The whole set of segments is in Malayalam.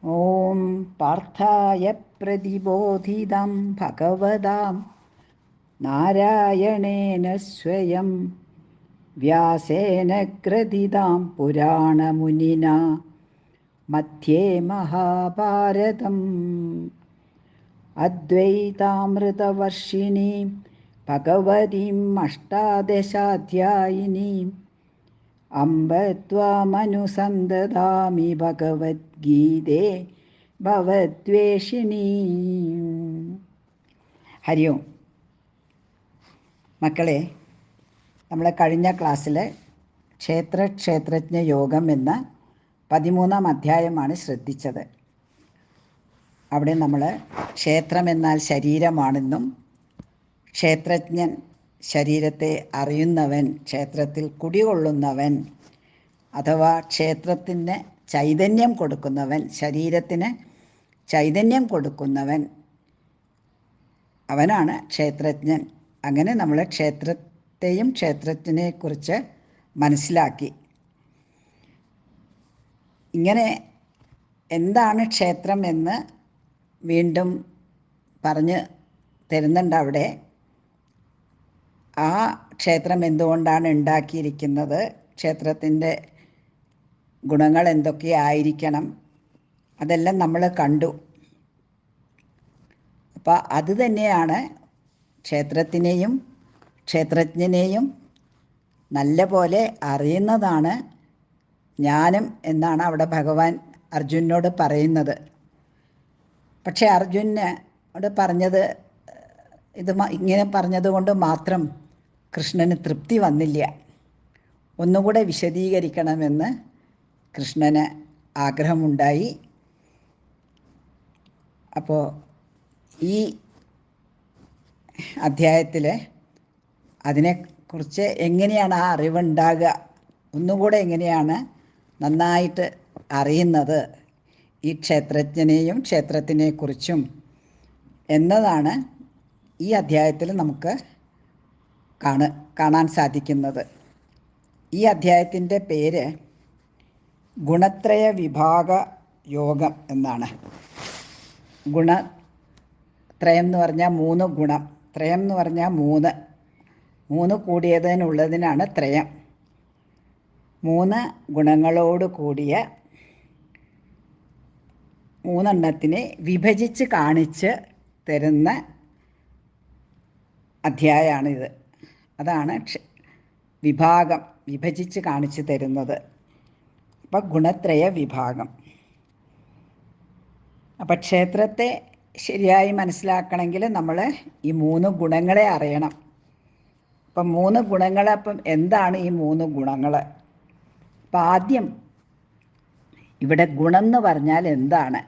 ഓം പാർത്ഥായ പ്രതിബോധിതം ഭഗവതാം നാരായണേന സ്വയം വ്യാസേന ഗ്രഥിതാം പുരാണമുനിനാ മധ്യേ മഹാഭാരതം അദ്വൈതാമൃതവർഷിണീം ഭഗവതീം അഷ്ടാദശാധ്യായിനീം അംബ ത്വാമനുസന്തതാമി ഭഗവദ്ഗീതേ ഭവദ്വേഷിണീ. ഹരി ഓം. മക്കളെ, നമ്മൾ കഴിഞ്ഞ ക്ലാസ്സിൽ ക്ഷേത്രജ്ഞ യോഗം എന്ന 13-ാം അധ്യായമാണ് ശ്രദ്ധിച്ചത്. അവിടെ നമ്മൾ ക്ഷേത്രം എന്നാൽ ശരീരമാണെന്നും ക്ഷേത്രജ്ഞൻ ശരീരത്തെ അറിയുന്നവൻ, ക്ഷേത്രത്തിൽ കുടികൊള്ളുന്നവൻ, അഥവാ ക്ഷേത്രത്തിന് ചൈതന്യം കൊടുക്കുന്നവൻ, ശരീരത്തിന് ചൈതന്യം കൊടുക്കുന്നവൻ, അവനാണ് ക്ഷേത്രജ്ഞൻ. അങ്ങനെ നമ്മൾ ക്ഷേത്രത്തെയും ക്ഷേത്രജ്ഞനെക്കുറിച്ച് മനസ്സിലാക്കി. ഇങ്ങനെ എന്താണ് ക്ഷേത്രം എന്ന് വീണ്ടും പറഞ്ഞു തരുന്നുണ്ട് അവിടെ. ആ ക്ഷേത്രം എന്തുകൊണ്ടാണ് ഉണ്ടാക്കിയിരിക്കുന്നത്, ക്ഷേത്രത്തിൻ്റെ ഗുണങ്ങൾ എന്തൊക്കെയായിരിക്കണം, അതെല്ലാം നമ്മൾ കണ്ടു. അപ്പോൾ അത് തന്നെയാണ് ക്ഷേത്രത്തിനെയും ക്ഷേത്രജ്ഞനെയും നല്ല പോലെ അറിയുന്നതാണ് ജ്ഞാനം എന്നാണ് അവിടെ ഭഗവാൻ അർജുനോട് പറയുന്നത്. പക്ഷേ അർജുനോട് പറഞ്ഞത് ഇങ്ങനെ പറഞ്ഞതുകൊണ്ട് മാത്രം കൃഷ്ണന് തൃപ്തി വന്നില്ല. ഒന്നുകൂടെ വിശദീകരിക്കണമെന്ന് കൃഷ്ണന് ആഗ്രഹമുണ്ടായി. അപ്പോൾ ഈ അധ്യായത്തിൽ അതിനെക്കുറിച്ച് എങ്ങനെയാണ് ആ അറിവുണ്ടാകുക, ഒന്നുകൂടെ എങ്ങനെയാണ് നന്നായിട്ട് അറിയുന്നത് ഈ ക്ഷേത്രജ്ഞനെയും ക്ഷേത്രത്തിനെക്കുറിച്ചും എന്നതാണ് ഈ അധ്യായത്തിൽ നമുക്ക് കാണാൻ സാധിക്കുന്നത്. ഈ അധ്യായത്തിൻ്റെ പേര് ഗുണത്രയ വിഭാഗ യോഗം എന്നാണ്. ഗുണത്രയം എന്ന് പറഞ്ഞാൽ 3 ഗുണം, ത്രയം എന്ന് പറഞ്ഞാൽ 3 കൂടിയതിനുള്ളതിനാണ് ത്രയം. 3 ഗുണങ്ങളോട് കൂടിയ 3 വിഭജിച്ച് കാണിച്ച് തരുന്ന അധ്യായമാണിത്. അതാണ് വിഭാഗം, വിഭജിച്ച് കാണിച്ചു തരുന്നത്. അപ്പം ഗുണത്രയ വിഭാഗം. അപ്പം ക്ഷേത്രത്തെ ശരിയായി മനസ്സിലാക്കണമെങ്കിൽ നമ്മൾ ഈ 3 ഗുണങ്ങളെ അറിയണം. അപ്പം 3 ഗുണങ്ങൾ, അപ്പം എന്താണ് ഈ 3 ഗുണങ്ങൾ? അപ്പം ആദ്യം ഇവിടെ ഗുണം എന്ന് പറഞ്ഞാൽ എന്താണ്?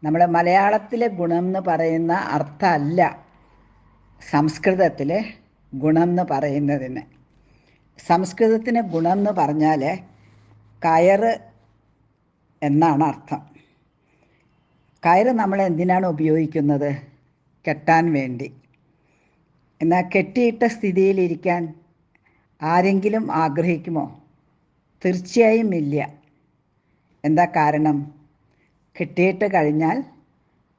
നമ്മൾ മലയാളത്തിലെ ഗുണം എന്ന് പറയുന്ന അർത്ഥമല്ല സംസ്കൃതത്തിൽ ഗുണം എന്ന് പറയുന്നതിന്. സംസ്കൃതത്തിന് ഗുണം എന്ന് പറഞ്ഞാൽ കയറ് എന്നാണ് അർത്ഥം. കയറ് നമ്മൾ എന്തിനാണ് ഉപയോഗിക്കുന്നത്? കെട്ടാൻ വേണ്ടി. എന്നാൽ കെട്ടിയിട്ട സ്ഥിതിയിലിരിക്കാൻ ആരെങ്കിലും ആഗ്രഹിക്കുമോ? തീർച്ചയായും ഇല്ല. എന്താ കാരണം? കെട്ടിയിട്ട് കഴിഞ്ഞാൽ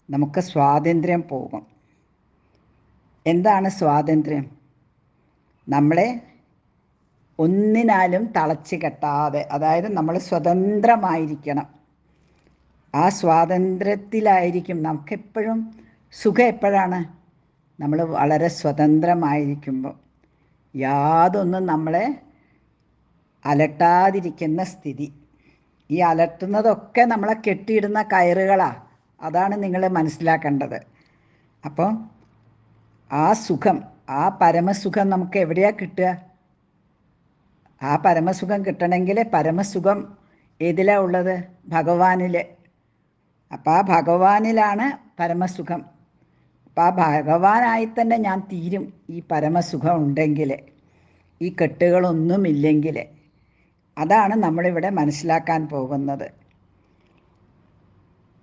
നമുക്ക് സ്വാതന്ത്ര്യം പോകും. എന്താണ് സ്വാതന്ത്ര്യം? നമ്മളെ ഒന്നിനാലും തളച്ച് കെട്ടാതെ, അതായത് നമ്മൾ സ്വതന്ത്രമായിരിക്കണം. ആ സ്വാതന്ത്ര്യത്തിലായിരിക്കും നമുക്കെപ്പോഴും സുഖം. എപ്പോഴാണ്? നമ്മൾ വളരെ സ്വതന്ത്രമായിരിക്കുമ്പോൾ, യാതൊന്നും നമ്മളെ അലട്ടാതിരിക്കുന്ന സ്ഥിതി. ഈ അലട്ടുന്നതൊക്കെ നമ്മളെ കെട്ടിയിടുന്ന കയറുകളാണ്. അതാണ് നിങ്ങൾ മനസ്സിലാക്കേണ്ടത്. അപ്പോൾ ആ സുഖം, ആ പരമസുഖം നമുക്ക് എവിടെയാണ് കിട്ടുക? ആ പരമസുഖം കിട്ടണമെങ്കിൽ പരമസുഖം ഏതിലാണ് ഉള്ളത്? ഭഗവാനിൽ. അപ്പോൾ ആ ഭഗവാനിലാണ് പരമസുഖം. അപ്പോൾ ആ ഭഗവാനായി തന്നെ ഞാൻ തീരും ഈ പരമസുഖം ഉണ്ടെങ്കിൽ, ഈ കെട്ടുകളൊന്നുമില്ലെങ്കിൽ. അതാണ് നമ്മളിവിടെ മനസ്സിലാക്കാൻ പോകുന്നത്.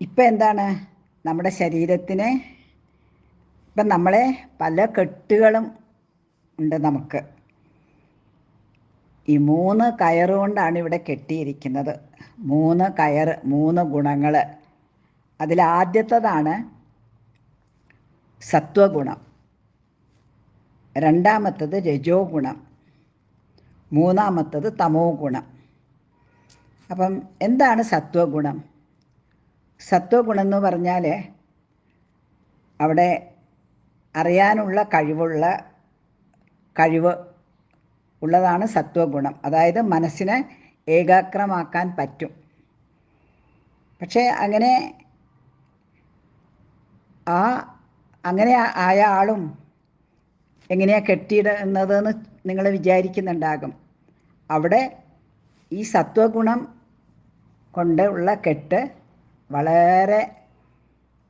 ഇപ്പം എന്താണ് നമ്മുടെ ശരീരത്തിന്? ഇപ്പം നമ്മളെ പല കെട്ടുകളും ഉണ്ട് നമുക്ക്. ഈ 3 കയറുകൊണ്ടാണ് ഇവിടെ കെട്ടിയിരിക്കുന്നത്. 3 കയറ്, 3 ഗുണങ്ങൾ. അതിലാദ്യത്തേതാണ് സത്വഗുണം, രണ്ടാമത്തത് രജോ ഗുണം, മൂന്നാമത്തത് തമോ ഗുണം. അപ്പം എന്താണ് സത്വഗുണം? സത്വഗുണം എന്ന് പറഞ്ഞാൽ അവിടെ അറിയാനുള്ള കഴിവ് ഉള്ളതാണ് സത്വഗുണം. അതായത് മനസ്സിനെ ഏകാഗ്രമാക്കാൻ പറ്റും. പക്ഷേ അങ്ങനെ ആയ ആളും എങ്ങനെയാണ് കെട്ടിയിടുന്നതെന്ന് നിങ്ങൾ വിചാരിക്കുന്നുണ്ടാകും. അവിടെ ഈ സത്വഗുണം കൊണ്ടുള്ള കെട്ട് വളരെ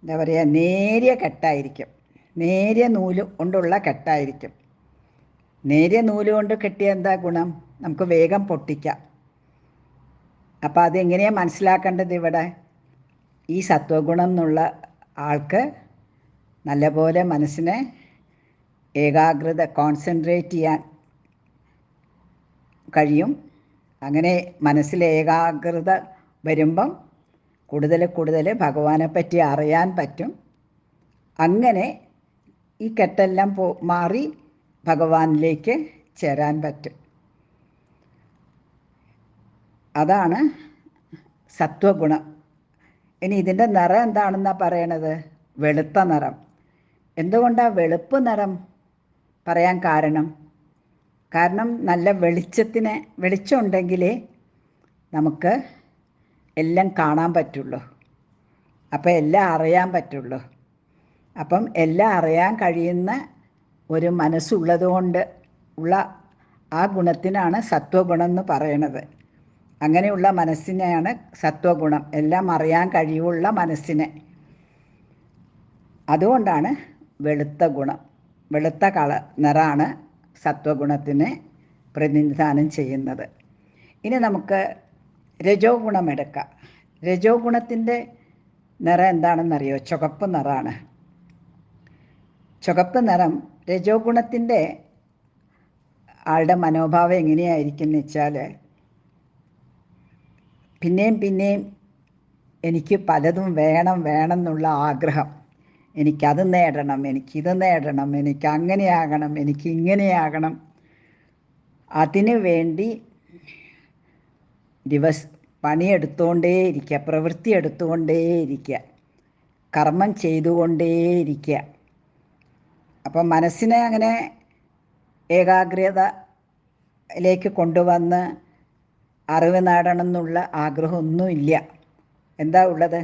എന്താ പറയുക, നേരിയ കെട്ടായിരിക്കും, നേരിയ നൂല് കൊണ്ടുള്ള കെട്ടായിരിക്കും. നേരിയ നൂല് കൊണ്ട് കെട്ടിയ എന്താ ഗുണം? നമുക്ക് വേഗം പൊട്ടിക്കാം. അപ്പോൾ അതെങ്ങനെയാണ് മനസ്സിലാക്കേണ്ടത്? ഇവിടെ ഈ സത്വഗുണം എന്നുള്ള ആൾക്ക് നല്ലപോലെ മനസ്സിനെ കോൺസെൻട്രേറ്റ് ചെയ്യാൻ കഴിയും. അങ്ങനെ മനസ്സിൽ ഏകാഗ്രത വരുമ്പം കൂടുതൽ ഭഗവാനെ പറ്റി അറിയാൻ പറ്റും. അങ്ങനെ ഈ കെട്ടെല്ലാം മാറി ഭഗവാനിലേക്ക് ചേരാൻ പറ്റും. അതാണ് സത്വഗുണം. ഇനി ഇതിൻ്റെ നിറം എന്താണെന്നാണ് പറയണത്? വെളുത്ത നിറം. എന്തുകൊണ്ടാണ് വെളുപ്പ് നിറം പറയാൻ കാരണം? നല്ല വെളിച്ചം ഉണ്ടെങ്കിലേ നമുക്ക് എല്ലാം കാണാൻ പറ്റുള്ളൂ, അപ്പം എല്ലാം അറിയാൻ പറ്റുള്ളൂ. അപ്പം എല്ലാം അറിയാൻ കഴിയുന്ന ഒരു മനസ്സുള്ളതുകൊണ്ട് ഉള്ള ആ ഗുണത്തിനാണ് സത്വഗുണം എന്ന് പറയണത്. അങ്ങനെയുള്ള മനസ്സിനെയാണ് സത്വഗുണം, എല്ലാം അറിയാൻ കഴിവുള്ള മനസ്സിനെ. അതുകൊണ്ടാണ് വെളുത്ത ഗുണം, വെളുത്ത നിറാണ് സത്വഗുണത്തിനെ പ്രതിനിധാനം ചെയ്യുന്നത്. ഇനി നമുക്ക് രജോ ഗുണം എടുക്കാം. രജോ ഗുണത്തിൻ്റെ നിറം എന്താണെന്നറിയോ? ചുവപ്പ് നിറമാണ്. ചുവപ്പ് നിറം രജോ ഗുണത്തിൻ്റെ ആളുടെ മനോഭാവം എങ്ങനെയായിരിക്കും എന്ന് വെച്ചാൽ, പിന്നെയും എനിക്ക് പലതും വേണം എന്നുള്ള ആഗ്രഹം. എനിക്കത് നേടണം, എനിക്കിത് നേടണം, എനിക്ക് അങ്ങനെയാകണം, എനിക്ക് ഇങ്ങനെയാകണം. അതിനു വേണ്ടി പണിയെടുത്തുകൊണ്ടേയിരിക്കുക, പ്രവൃത്തി എടുത്തുകൊണ്ടേയിരിക്കുക, കർമ്മം ചെയ്തുകൊണ്ടേയിരിക്കുക. അപ്പം മനസ്സിനെ അങ്ങനെ ഏകാഗ്രതയിലേക്ക് കൊണ്ടുവന്ന് അറിവ് നേടണം എന്നുള്ള ആഗ്രഹമൊന്നുമില്ല. എന്താ ഉള്ളത്?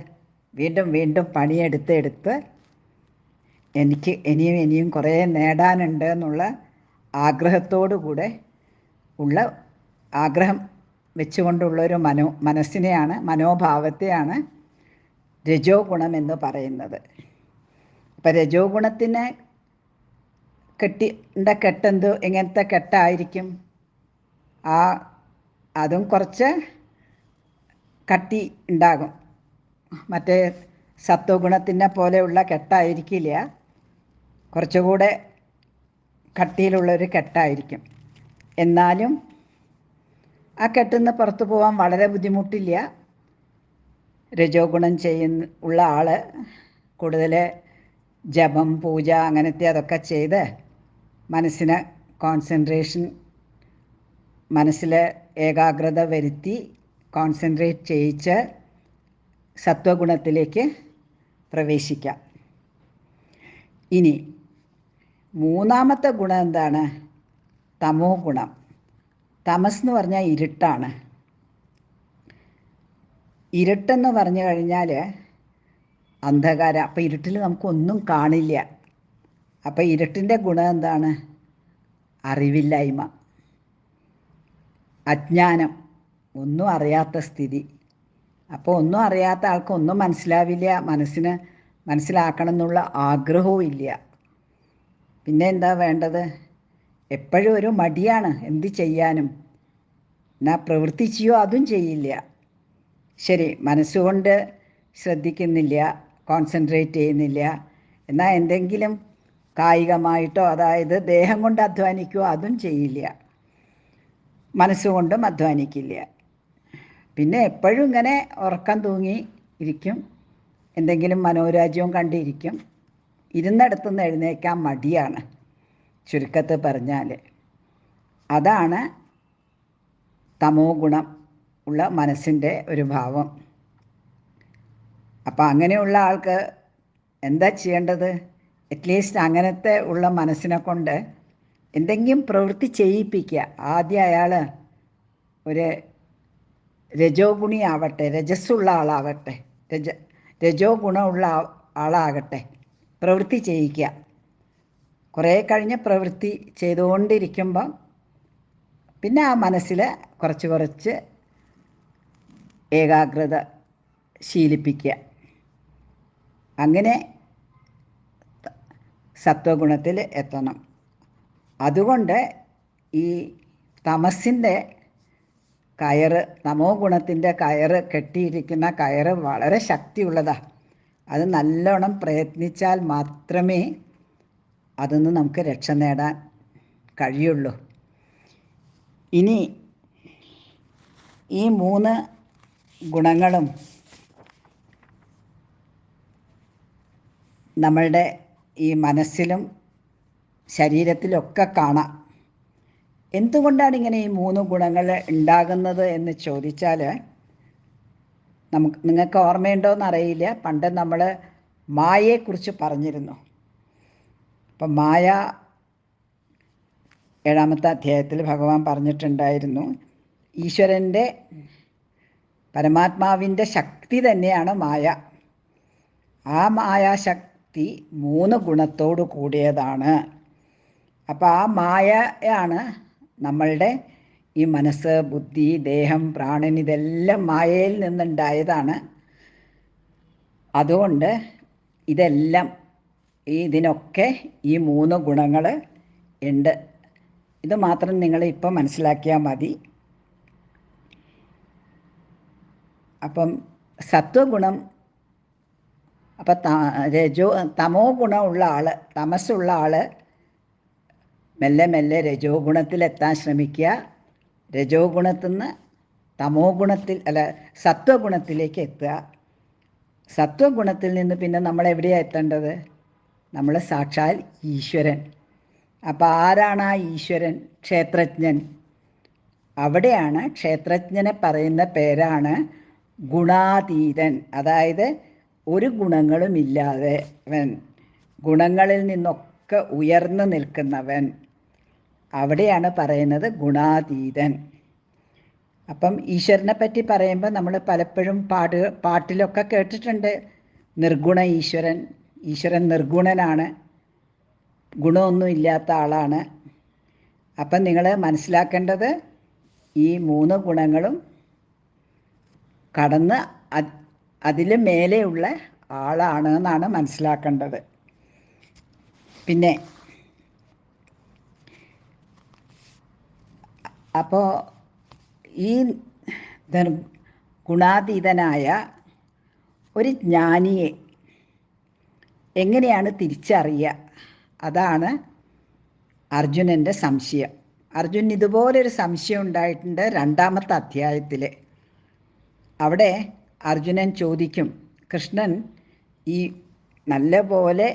വീണ്ടും പണിയെടുത്ത് എനിക്ക് ഇനിയും കുറേ നേടാനുണ്ട് എന്നുള്ള ആഗ്രഹത്തോടു കൂടെ ഉള്ള ആഗ്രഹം വെച്ചുകൊണ്ടുള്ളൊരു മനോഭാവത്തെയാണ് രജോ ഗുണം എന്ന് പറയുന്നത്. അപ്പം രജോ ഗുണത്തിന് കെട്ടെന്ത് എങ്ങനത്തെ കെട്ടായിരിക്കും? അതും കുറച്ച് കട്ടി ഉണ്ടാകും. മറ്റേ സത്വഗുണത്തിനെ പോലെയുള്ള കെട്ടായിരിക്കില്ല, കുറച്ചുകൂടെ കട്ടിയിലുള്ളൊരു കെട്ടായിരിക്കും. എന്നാലും ആ കെട്ടിന്ന് പുറത്തു പോകാൻ വളരെ ബുദ്ധിമുട്ടില്ല. രജോ ഗുണം ഉള്ള ആൾ കൂടുതൽ ജപം, പൂജ അങ്ങനത്തെ അതൊക്കെ ചെയ്ത് മനസ്സിനെ മനസ്സിൽ ഏകാഗ്രത വരുത്തി കോൺസെൻട്രേറ്റ് ചെയ്യിച്ച് സത്വഗുണത്തിലേക്ക് പ്രവേശിക്കാം. ഇനി മൂന്നാമത്തെ ഗുണം എന്താണ്? തമോ ഗുണം. തമസ് എന്ന് പറഞ്ഞാൽ ഇരുട്ടാണ്. ഇരുട്ടെന്ന് പറഞ്ഞു കഴിഞ്ഞാൽ അന്ധകാരം. അപ്പം ഇരുട്ടിൽ നമുക്കൊന്നും കാണില്ല. അപ്പം ഇരുട്ടിൻ്റെ ഗുണം എന്താണ്? അറിവില്ലായ്മ, അജ്ഞാനം, ഒന്നും അറിയാത്ത സ്ഥിതി. അപ്പോൾ ഒന്നും അറിയാത്ത ആൾക്ക് ഒന്നും മനസ്സിലാവില്ല, മനസ്സിലാക്കണം എന്നുള്ള ആഗ്രഹവും ഇല്ല. പിന്നെ എന്താ വേണ്ടത്? എപ്പോഴും ഒരു മടിയാണ് എന്ത് ചെയ്യാനും. എന്നാൽ പ്രവർത്തിക്കുകയോ അതും ചെയ്യില്ല. ശരി, മനസ്സുകൊണ്ട് ശ്രദ്ധിക്കുന്നില്ല, കോൺസെൻട്രേറ്റ് ചെയ്യുന്നില്ല. എന്നാൽ എന്തെങ്കിലും കായികമായിട്ടോ, അതായത് ദേഹം കൊണ്ട് അധ്വാനിക്കുകയോ അതും ചെയ്യില്ല, മനസ്സുകൊണ്ടും അധ്വാനിക്കില്ല. പിന്നെ എപ്പോഴും ഇങ്ങനെ ഉറക്കം തൂങ്ങി ഇരിക്കും, എന്തെങ്കിലും മനോരാജ്യവും കണ്ടിരിക്കും. ഇരുന്നിടത്തുനിന്ന് എഴുന്നേക്കാൻ മടിയാണ്, ചുരുക്കത്തിൽ പറഞ്ഞാൽ. അതാണ് തമോ ഗുണം ഉള്ള മനസ്സിൻ്റെ ഒരു ഭാവം. അപ്പം അങ്ങനെയുള്ള ആൾക്ക് എന്താ ചെയ്യേണ്ടത്? അറ്റ്ലീസ്റ്റ് അങ്ങനത്തെ ഉള്ള മനസ്സിനെ കൊണ്ട് എന്തെങ്കിലും പ്രവൃത്തി ചെയ്യിപ്പിക്കുക. ആദ്യം അയാൾ ഒരു രജോ ഗുണിയാവട്ടെ, രജസ്സുള്ള ആളാവട്ടെ, രജോ ഗുണമുള്ള ആളാകട്ടെ, പ്രവൃത്തി ചെയ്യിക്കുക. കുറേ കഴിഞ്ഞ് പ്രവൃത്തി ചെയ്തുകൊണ്ടിരിക്കുമ്പം പിന്നെ ആ മനസ്സിൽ കുറച്ച് കുറച്ച് ഏകാഗ്രത ശീലിപ്പിക്കുക. അങ്ങനെ സത്വഗുണത്തിൽ എത്തണം. അതുകൊണ്ട് ഈ തമസിൻ്റെ കയറ്, തമോ ഗുണത്തിൻ്റെ കയറ്, കെട്ടിയിരിക്കുന്ന കയറ് വളരെ ശക്തിയുള്ളതാണ്. അത് നല്ലോണം പ്രയത്നിച്ചാൽ മാത്രമേ അതിന്ന് നമുക്ക് രക്ഷ നേടാൻ കഴിയുള്ളൂ. ഇനി ഈ 3 ഗുണങ്ങളും നമ്മളുടെ ഈ മനസ്സിലും ശരീരത്തിലൊക്കെ കാണാം. എന്തുകൊണ്ടാണ് ഇങ്ങനെ ഈ 3 ഗുണങ്ങൾ ഉണ്ടാകുന്നത് എന്ന് ചോദിച്ചാൽ, നിങ്ങൾക്ക് ഓർമ്മയുണ്ടോയെന്ന് അറിയില്ല, പണ്ട് നമ്മൾ മായയെക്കുറിച്ച് പറഞ്ഞിരുന്നു. അപ്പം മായ 7-ാമത്തെ അധ്യായത്തിൽ ഭഗവാൻ പറഞ്ഞിട്ടുണ്ടായിരുന്നു, ഈശ്വരൻ്റെ പരമാത്മാവിൻ്റെ ശക്തി തന്നെയാണ് മായ. ആ മായാശക്തി 3 ഗുണത്തോട് കൂടിയതാണ്. അപ്പോൾ ആ മായയാണ് നമ്മളുടെ ഈ മനസ്സ്, ബുദ്ധി, ദേഹം, പ്രാണൻ, ഇതെല്ലാം മായയിൽ നിന്നുണ്ടായതാണ്. അതുകൊണ്ട് ഇതെല്ലാം ഇതിനൊക്കെ ഈ 3 ഗുണങ്ങൾ ഉണ്ട്. ഇത് മാത്രം നിങ്ങൾ ഇപ്പം മനസ്സിലാക്കിയാൽ മതി. അപ്പം സത്വഗുണം, അപ്പം തമോ ഗുണമുള്ള ആൾ, തമസ്സുള്ള ആൾ മെല്ലെ മെല്ലെ രജോ ഗുണത്തിലെത്താൻ ശ്രമിക്കുക. രജോ ഗുണത്തിൽ നിന്ന് തമോ ഗുണത്തിൽ സത്വഗുണത്തിലേക്ക് എത്തുക. സത്വഗുണത്തിൽ നിന്ന് പിന്നെ നമ്മൾ എവിടെയാണ് എത്തേണ്ടത്? നമ്മൾ സാക്ഷാൽ ഈശ്വരൻ. അപ്പോൾ ആരാണ് ആ ഈശ്വരൻ? ക്ഷേത്രജ്ഞൻ. അവിടെയാണ് ക്ഷേത്രജ്ഞനെ പറയുന്ന പേരാണ് ഗുണാതീതൻ. അതായത് ഒരു ഗുണങ്ങളുമില്ലാത്തവൻ, ഗുണങ്ങളിൽ നിന്നൊക്കെ ഉയർന്നു നിൽക്കുന്നവൻ. അവിടെയാണ് പറയുന്നത് ഗുണാതീതൻ. അപ്പം ഈശ്വരനെ പറ്റി പറയുമ്പോൾ നമ്മൾ പലപ്പോഴും പാട്ടിലൊക്കെ കേട്ടിട്ടുണ്ട്, നിർഗുണ ഈശ്വരൻ. ഈശ്വരൻ നിർഗുണനാണ്, ഗുണമൊന്നും ഇല്ലാത്ത ആളാണ്. അപ്പം നിങ്ങൾ മനസ്സിലാക്കേണ്ടത് ഈ 3 ഗുണങ്ങളും കടന്ന് അതിൽ മേലെയുള്ള ആളാണ് എന്നാണ് മനസ്സിലാക്കേണ്ടത്. പിന്നെ അപ്പോൾ ഈ ഗുണാതീതനായ ഒരു ജ്ഞാനിയെ എങ്ങനെയാണ് തിരിച്ചറിയുക? അതാണ് അർജുനൻ്റെ സംശയം. അർജുനൻ ഇതുപോലൊരു സംശയം ഉണ്ടായിട്ടുണ്ട് 2-ാമത്തെ അധ്യായത്തിൽ. അവിടെ അർജുനൻ ചോദിക്കും, കൃഷ്ണൻ ഈ നല്ലപോലെ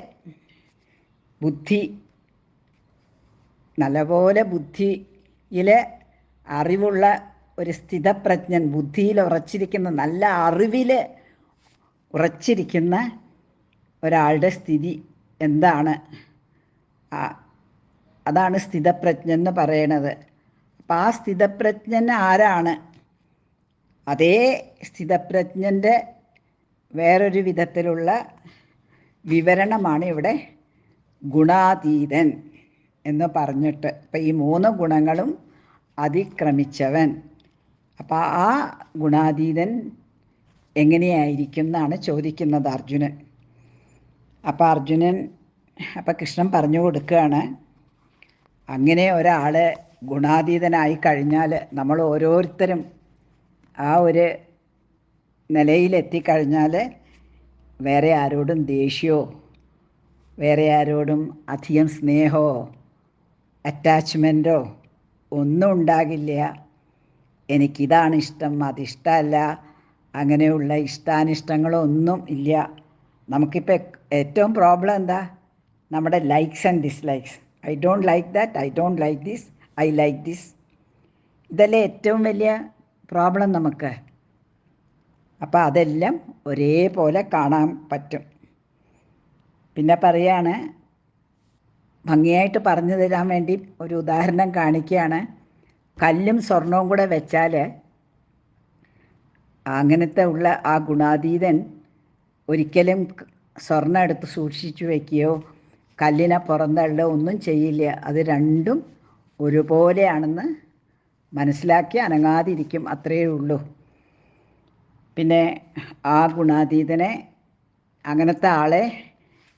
ബുദ്ധിയിൽ അറിവുള്ള ഒരു സ്ഥിതപ്രജ്ഞൻ, ബുദ്ധിയിൽ ഉറച്ചിരിക്കുന്ന, നല്ല അറിവിൽ ഉറച്ചിരിക്കുന്ന ഒരാളുടെ സ്ഥിതി എന്താണ്? അതാണ് സ്ഥിതപ്രജ്ഞൻ എന്ന് പറയണത്. അപ്പം ആ സ്ഥിതപ്രജ്ഞൻ ആരാണ്? അതേ സ്ഥിതപ്രജ്ഞൻ്റെ വേറൊരു വിധത്തിലുള്ള വിവരണമാണ് ഇവിടെ ഗുണാതീതൻ എന്ന് പറഞ്ഞിട്ട്. അപ്പം ഈ 3 ഗുണങ്ങളും അതിക്രമിച്ചവൻ. അപ്പം ആ ഗുണാതീതൻ എങ്ങനെയായിരിക്കും എന്നാണ് ചോദിക്കുന്നത് അർജുനൻ. അപ്പം കൃഷ്ണൻ പറഞ്ഞു കൊടുക്കുകയാണ്, അങ്ങനെ ഒരാൾ ഗുണാതീതനായി കഴിഞ്ഞാൽ നമ്മൾ ഓരോരുത്തരും ആ ഒരു നിലയിലെത്തിക്കഴിഞ്ഞാൽ വേറെ ആരോടും ദേഷ്യമോ വേറെ ആരോടും അധികം സ്നേഹമോ അറ്റാച്ച്മെൻറ്റോ ഒന്നും ഉണ്ടാകില്ല. എനിക്കിതാണ് ഇഷ്ടം, അതിഷ്ടമല്ല, അങ്ങനെയുള്ള ഇഷ്ടാനിഷ്ടങ്ങളൊന്നും ഇല്ല. നമുക്കിപ്പോൾ ഏറ്റവും പ്രോബ്ലം എന്താ? നമ്മുടെ likes and dislikes. I don't like that, I don't like this, I like this. ഇതല്ലേ ഏറ്റവും വലിയ പ്രോബ്ലം നമുക്ക്. അപ്പോൾ അതെല്ലാം ഒരേപോലെ കാണാൻ പറ്റും. പിന്നെ പറയാണ്, ഭംഗിയായിട്ട് പറഞ്ഞു തരാൻ വേണ്ടി ഒരു ഉദാഹരണം കാണിക്കുകയാണ്. കല്ലും സ്വർണവും കൂടെ വെച്ചാൽ അങ്ങനത്തെ ഉള്ള ആ ഗുണാതീതൻ ഒരിക്കലും സ്വർണ്ണം എടുത്ത് സൂക്ഷിച്ചു വയ്ക്കുകയോ കല്ലിനെ പുറന്തള്ളുകയോ ഒന്നും ചെയ്യില്ല. അത് രണ്ടും ഒരുപോലെയാണെന്ന് മനസ്സിലാക്കി അനങ്ങാതിരിക്കും, അത്രയേ ഉള്ളൂ. പിന്നെ ആ ഗുണാതീതനെ, അങ്ങനത്തെ ആളെ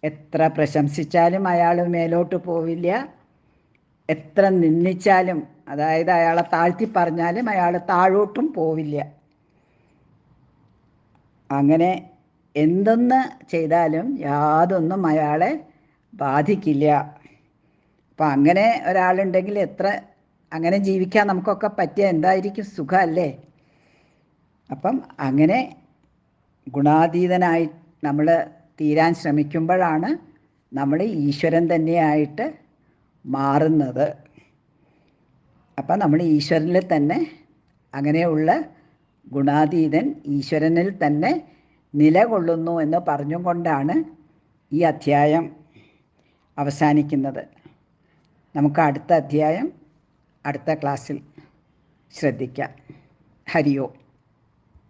എത്ര പ്രശംസിച്ചാലും അയാൾ മേലോട്ട് പോവില്ല, എത്ര നിന്ദിച്ചാലും, അതായത് അയാളെ താഴ്ത്തി പറഞ്ഞാലും അയാൾ താഴോട്ടും പോവില്ല. അങ്ങനെ എന്തൊന്ന് ചെയ്താലും യാതൊന്നും അയാളെ ബാധിക്കില്ല. അപ്പം അങ്ങനെ ഒരാളുണ്ടെങ്കിൽ അങ്ങനെ ജീവിക്കാൻ നമുക്കൊക്കെ പറ്റിയ എന്തായിരിക്കും സുഖമല്ലേ. അപ്പം അങ്ങനെ ഗുണാതീതനായി നമ്മൾ തീരാൻ ശ്രമിക്കുമ്പോഴാണ് നമ്മൾ ഈശ്വരൻ തന്നെയായിട്ട് മാറുന്നത്. അപ്പം നമ്മൾ ഈശ്വരനിൽ തന്നെ, അങ്ങനെയുള്ള ഗുണാതീതൻ ഈശ്വരനിൽ തന്നെ നിലകൊള്ളുന്നു എന്ന് പറഞ്ഞുകൊണ്ടാണ് ഈ അധ്യായം അവസാനിക്കുന്നത്. നമുക്ക് അടുത്ത അധ്യായം അടുത്ത ക്ലാസ്സിൽ ശ്രദ്ധിക്കാം. ഹരി ഓം.